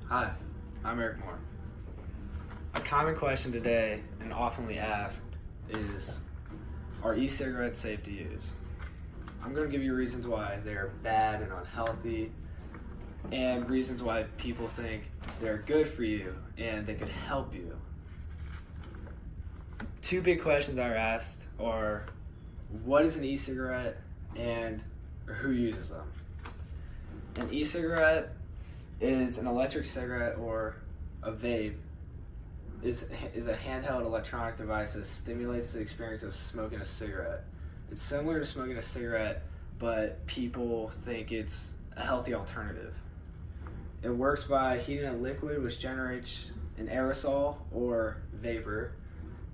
Hi, I'm Eric Moore. A common question today and oftenly asked is, are e-cigarettes safe to use? I'm going to give you reasons why they're bad and unhealthy, and reasons why people think they're good for you and they could help you. Two big questions are asked are, what is an e-cigarette and who uses them? An e-cigarette is an electric cigarette or a vape is a handheld electronic device that stimulates the experience of smoking a cigarette. It's similar to smoking a cigarette, but people think it's a healthy alternative. It works by heating a liquid which generates an aerosol or vapor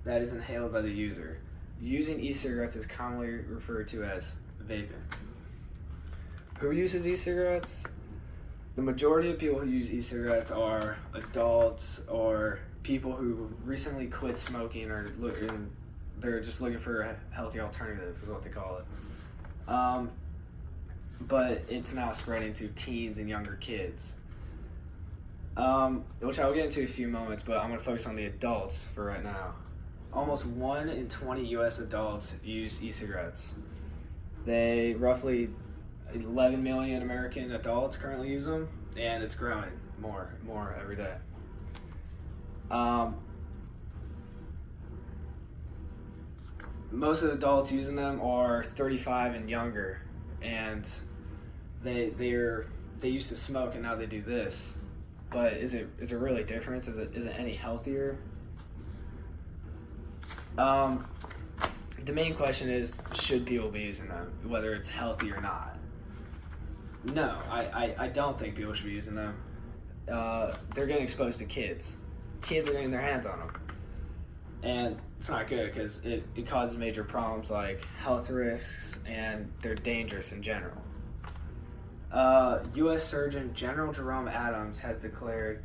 that is inhaled by the user. Using e-cigarettes is commonly referred to as vaping. Who uses e-cigarettes? The majority of people who use e-cigarettes are adults or people who recently quit smoking or they're just looking for a healthy alternative is what they call it. But it's now spreading to teens and younger kids, which I'll get into in a few moments, but I'm going to focus on the adults for right now. Almost 1 in 20 U.S. adults use e-cigarettes. Roughly 11 million American adults currently use them, and it's growing more every day. Most of the adults using them are 35 and younger, and they used to smoke and now they do this. But is it really different? Is it any healthier? The main question is, should people be using them, whether it's healthy or not? No, I don't think people should be using them. They're getting exposed to kids. Kids are getting their hands on them. And it's not good because it causes major problems like health risks, and they're dangerous in general. U.S. Surgeon General Jerome Adams has declared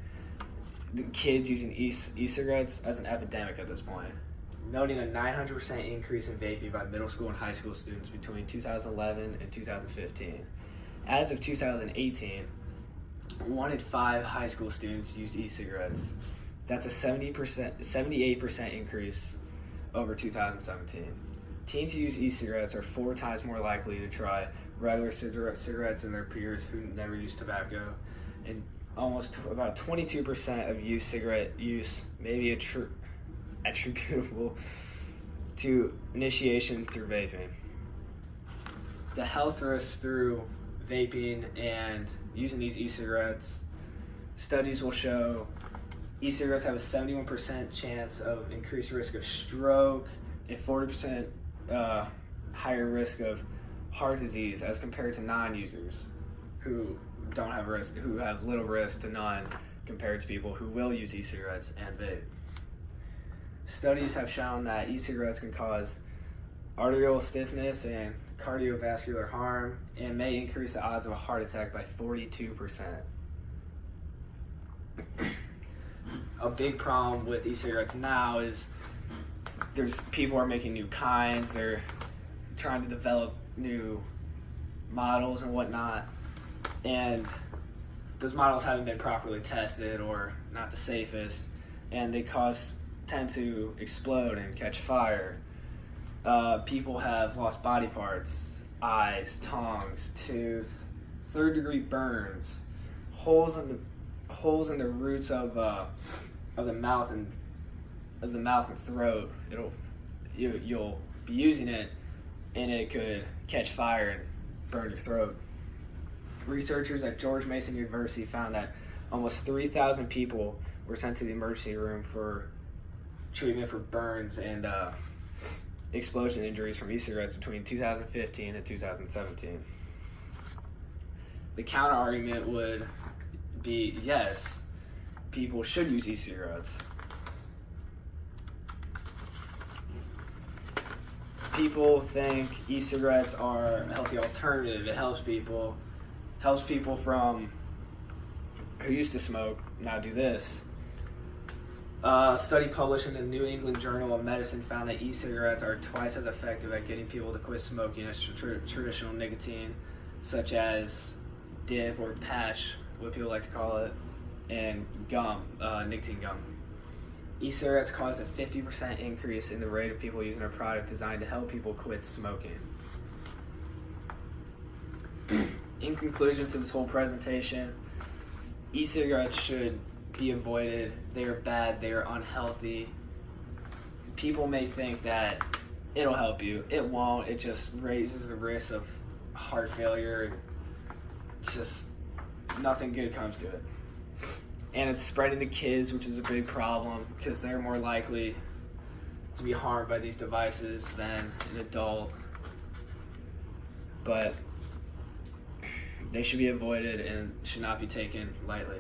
the kids using e-cigarettes as an epidemic at this point, noting a 900% increase in vaping by middle school and high school students between 2011 and 2015. As of 2018, 1 in 5 high school students used e-cigarettes. That's a 78% increase over 2017. Teens who use e-cigarettes are 4 times more likely to try regular cigarettes than their peers who never used tobacco, and almost about 22% of youth cigarette use may be attributable to initiation through vaping. The health risks through vaping and using these e-cigarettes, studies will show e-cigarettes have a 71% chance of increased risk of stroke and 40% higher risk of heart disease as compared to non-users who don't have risk, who have little risk to none compared to people who will use e-cigarettes and vape. Studies have shown that e-cigarettes can cause arterial stiffness and cardiovascular harm and may increase the odds of a heart attack by 42%. A big problem with e-cigarettes now is people are making new kinds, they're trying to develop new models and whatnot, and those models haven't been properly tested or not the safest, and they tend to explode and catch fire. People have lost body parts, eyes, tongues, tooth, third-degree burns, holes in the roots of the mouth and throat. You'll be using it, and it could catch fire and burn your throat. Researchers at George Mason University found that almost 3,000 people were sent to the emergency room for treatment for burns and explosion injuries from e-cigarettes between 2015 and 2017. The counter argument would be, yes, people should use e-cigarettes. People think e-cigarettes are a healthy alternative. It helps people from who used to smoke now do this. A study published in the New England Journal of Medicine found that e-cigarettes are twice as effective at getting people to quit smoking as traditional nicotine, such as dip or patch, what people like to call it. and gum, nicotine gum. E-cigarettes cause a 50% increase in the rate of people using a product designed to help people quit smoking. In conclusion to this whole presentation, e-cigarettes should be avoided. They are bad, they are unhealthy. People may think that it'll help you. It won't. It just raises the risk of heart failure. It's just nothing good comes to it. And it's spreading to kids, which is a big problem because they're more likely to be harmed by these devices than an adult. But they should be avoided and should not be taken lightly.